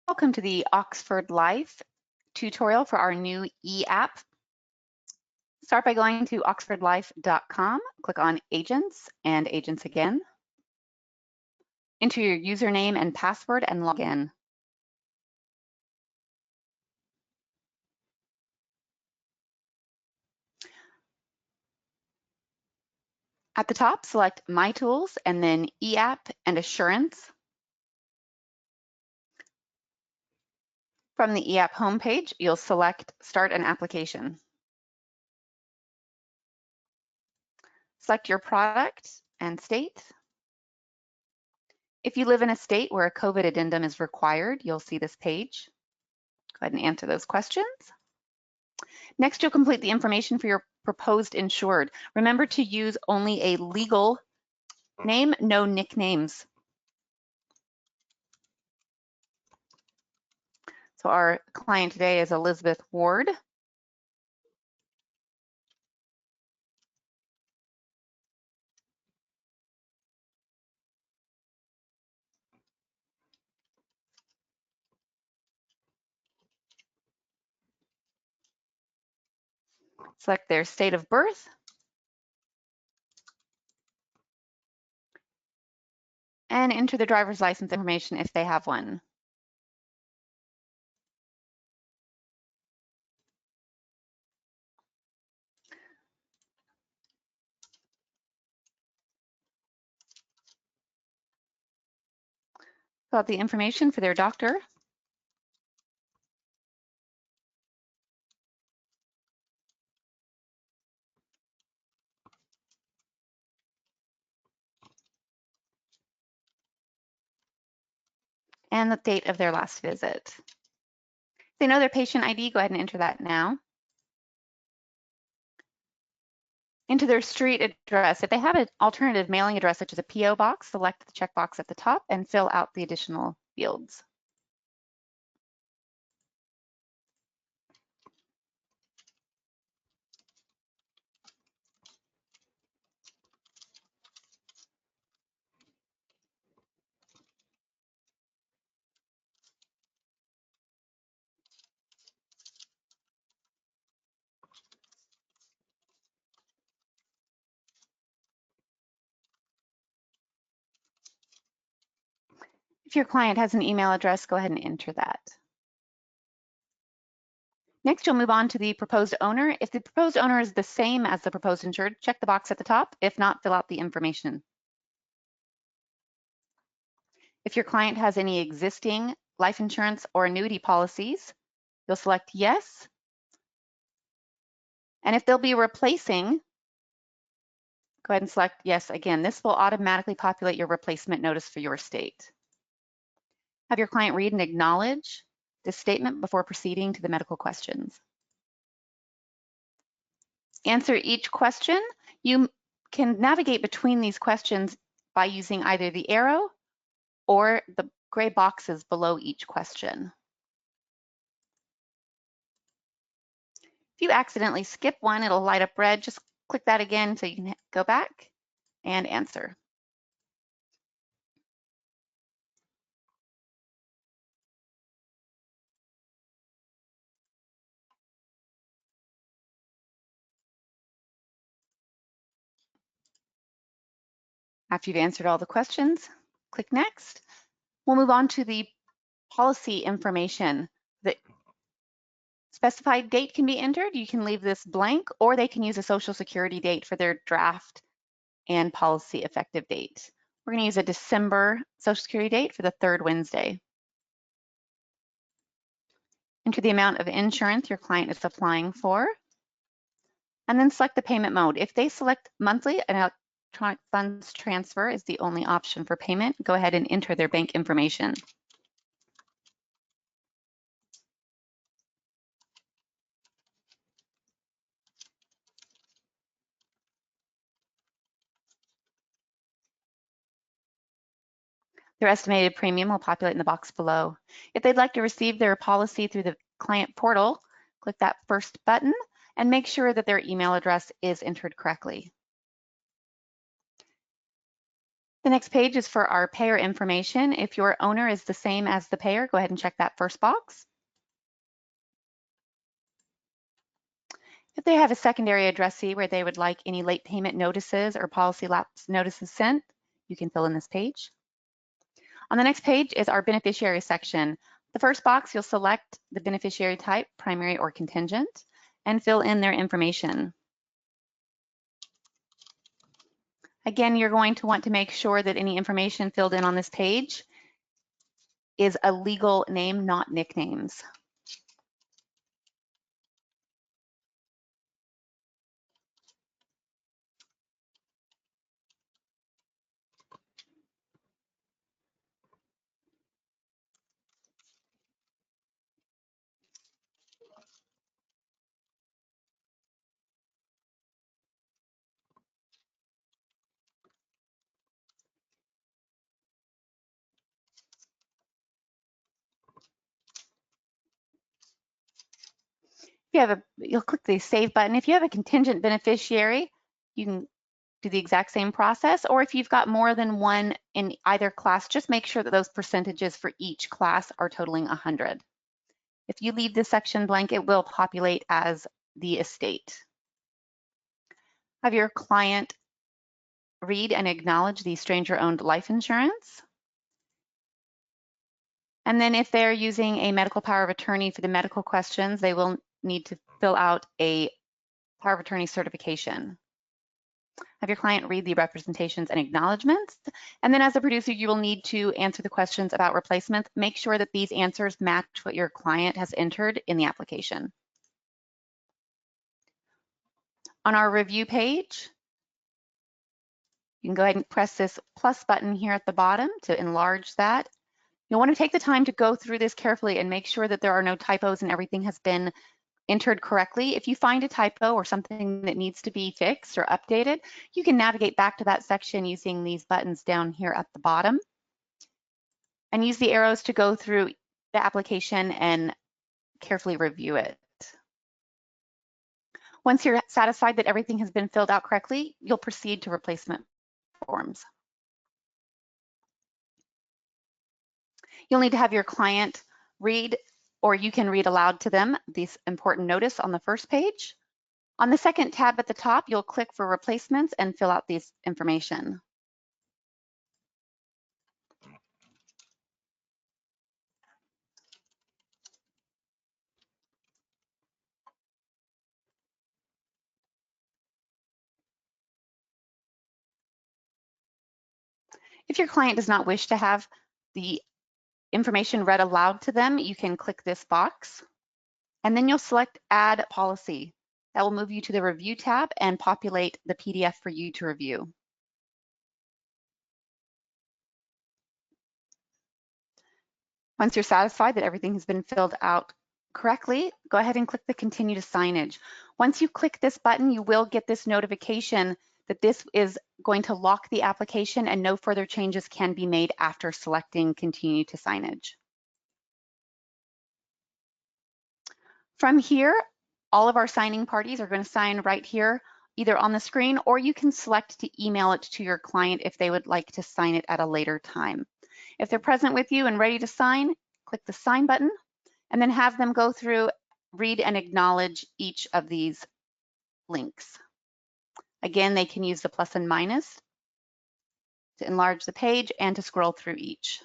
Welcome to the Oxford Life tutorial for our new e-app. Start by going to oxfordlife.com, click on Agents and Agents again. Enter your username and password and log in. At the top, select My Tools and then e-app and Assurance. From the e-app homepage, you'll select Start an Application. Select your product and state. If you live in a state where a COVID addendum is required, you'll see this page. Go ahead and answer those questions. Next, you'll complete the information for your proposed insured. Remember to use only a legal name, no nicknames. So our client today is Elizabeth Ward. Select their state of birth. And enter the driver's license information if they have one. Fill out the information for their doctor. And the date of their last visit. If they know their patient ID, go ahead and enter that now. Into their street address. If they have an alternative mailing address, such as a PO box, select the checkbox at the top and fill out the additional fields. If your client has an email address, go ahead and enter that. Next, you'll move on to the proposed owner. If the proposed owner is the same as the proposed insured, check the box at the top. If not, fill out the information. If your client has any existing life insurance or annuity policies, you'll select yes. And if they'll be replacing, go ahead and select yes again. This will automatically populate your replacement notice for your state. Have your client read and acknowledge this statement before proceeding to the medical questions. Answer each question. You can navigate between these questions by using either the arrow or the gray boxes below each question. If you accidentally skip one, it'll light up red. Just click that again so you can go back and answer. After you've answered all the questions, click Next. We'll move on to the policy information. The specified date can be entered. You can leave this blank, or they can use a Social Security date for their draft and policy effective date. We're going to use a December Social Security date for the third Wednesday. Enter the amount of insurance your client is applying for, and then select the payment mode. If they select monthly, an electronic funds transfer is the only option for payment. Go ahead and enter their bank information. Their estimated premium will populate in the box below. If they'd like to receive their policy through the client portal, click that first button and make sure that their email address is entered correctly. The next page is for our payer information. If your owner is the same as the payer, go ahead and check that first box. If they have a secondary addressee where they would like any late payment notices or policy lapse notices sent, you can fill in this page. On the next page is our beneficiary section. The first box, you'll select the beneficiary type, primary or contingent, and fill in their information. Again, you're going to want to make sure that any information filled in on this page is a legal name, not nicknames. You'll click the Save button. If you have a contingent beneficiary, you can do the exact same process, or if you've got more than one in either class, just make sure that those percentages for each class are totaling 100. If you leave this section blank, it will populate as the estate. Have your client read and acknowledge the stranger-owned life insurance. And then if they're using a medical power of attorney for the medical questions, they will need to fill out a power of attorney certification. Have your client read the representations and acknowledgements. And then as a producer, you will need to answer the questions about replacements. Make sure that these answers match what your client has entered in the application. On our review page, you can go ahead and press this plus button here at the bottom to enlarge that. You'll want to take the time to go through this carefully and make sure that there are no typos and everything has been entered correctly. If you find a typo or something that needs to be fixed or updated, you can navigate back to that section using these buttons down here at the bottom and use the arrows to go through the application and carefully review it. Once you're satisfied that everything has been filled out correctly, you'll proceed to replacement forms. You'll need to have your client read, or you can read aloud to them, this important notice on the first page. On the second tab at the top, you'll click for replacements and fill out this information. If your client does not wish to have the information read aloud to them, you can click this box, and then you'll select Add Policy. That will move you to the Review tab and populate the PDF for you to review. Once you're satisfied that everything has been filled out correctly, go ahead and click the Continue to Signage. Once you click this button, you will get this notification that this is going to lock the application and no further changes can be made after selecting Continue to Signage. From here, all of our signing parties are going to sign right here, either on the screen, or you can select to email it to your client if they would like to sign it at a later time. If they're present with you and ready to sign, click the Sign button, and then have them go through, read and acknowledge each of these links. Again, they can use the plus and minus to enlarge the page and to scroll through each.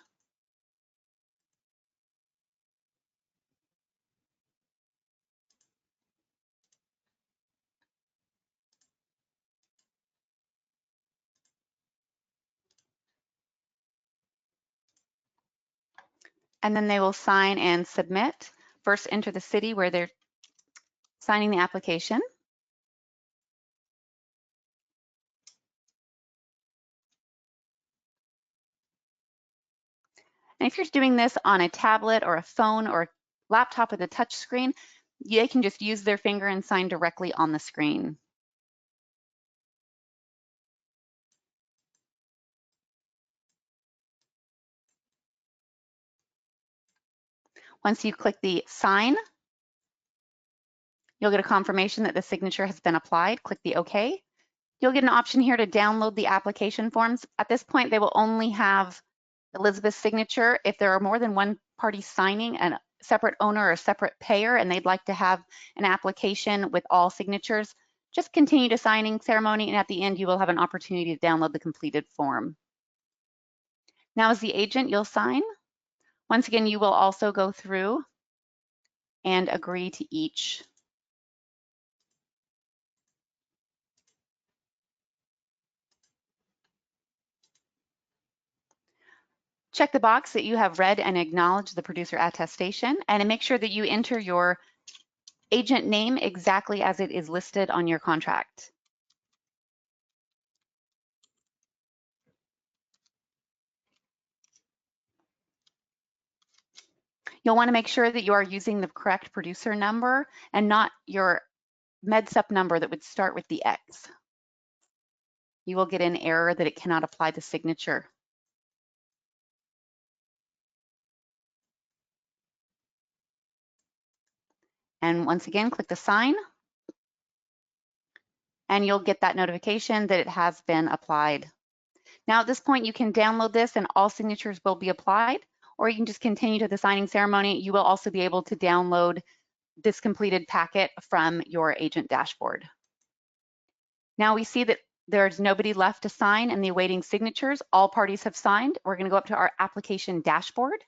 And then they will sign and submit. First, enter the city where they're signing the application. And if you're doing this on a tablet or a phone or a laptop with a touch screen, they can just use their finger and sign directly on the screen. Once you click the sign, you'll get a confirmation that the signature has been applied. Click the OK. You'll get an option here to download the application forms. At this point, they will only have Elizabeth's signature. If there are more than one party signing, a separate owner or a separate payer, and they'd like to have an application with all signatures, just continue to signing ceremony, and at the end, you will have an opportunity to download the completed form. Now, as the agent, you'll sign. Once again, you will also go through and agree to each. Check the box that you have read and acknowledged the producer attestation, and make sure that you enter your agent name exactly as it is listed on your contract. You'll want to make sure that you are using the correct producer number and not your MedSup number that would start with the X. You will get an error that it cannot apply the signature. And once again, click the sign, and you'll get that notification that it has been applied. Now at this point, you can download this and all signatures will be applied, or you can just continue to the signing ceremony. You will also be able to download this completed packet from your agent dashboard. Now we see that there's nobody left to sign and the awaiting signatures. All parties have signed. We're going to go up to our application dashboard.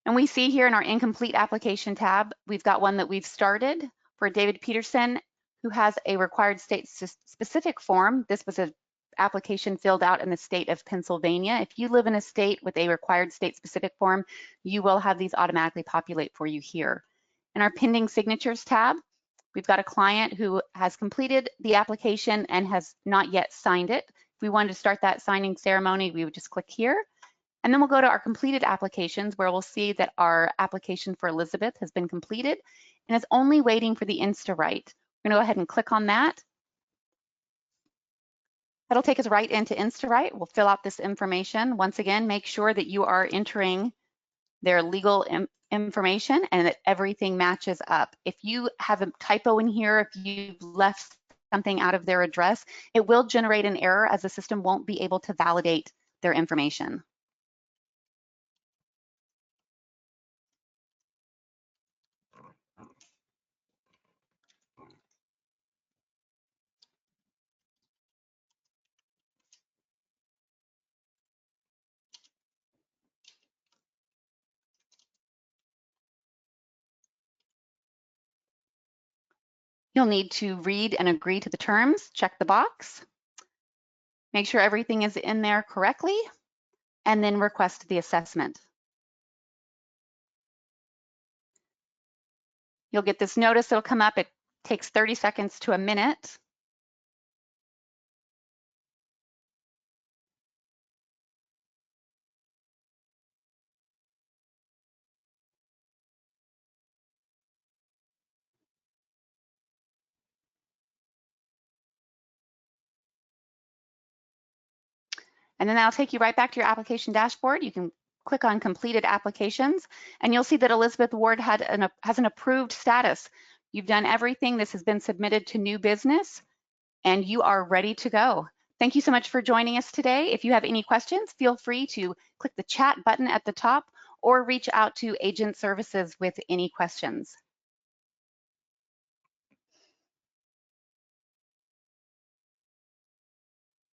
And we see here in our incomplete application tab, we've got one that we've started for David Peterson, who has a required state specific form. This was an application filled out in the state of Pennsylvania. If you live in a state with a required state specific form, you will have these automatically populate for you here. In our pending signatures tab, we've got a client who has completed the application and has not yet signed it. If we wanted to start that signing ceremony, we would just click here. And then we'll go to our completed applications, where we'll see that our application for Elizabeth has been completed and is only waiting for the InstaWrite. We're gonna go ahead and click on that. That'll take us right into InstaWrite. We'll fill out this information. Once again, make sure that you are entering their legal information and that everything matches up. If you have a typo in here, if you've left something out of their address, it will generate an error as the system won't be able to validate their information. You'll need to read and agree to the terms, check the box, make sure everything is in there correctly, and then request the assessment. You'll get this notice that'll come up. It takes 30 seconds to a minute. And then that'll take you right back to your application dashboard. You can click on completed applications, and you'll see that Elizabeth Ward has an approved status. You've done everything. This has been submitted to new business, and you are ready to go. Thank you so much for joining us today. If you have any questions, feel free to click the chat button at the top or reach out to Agent Services with any questions.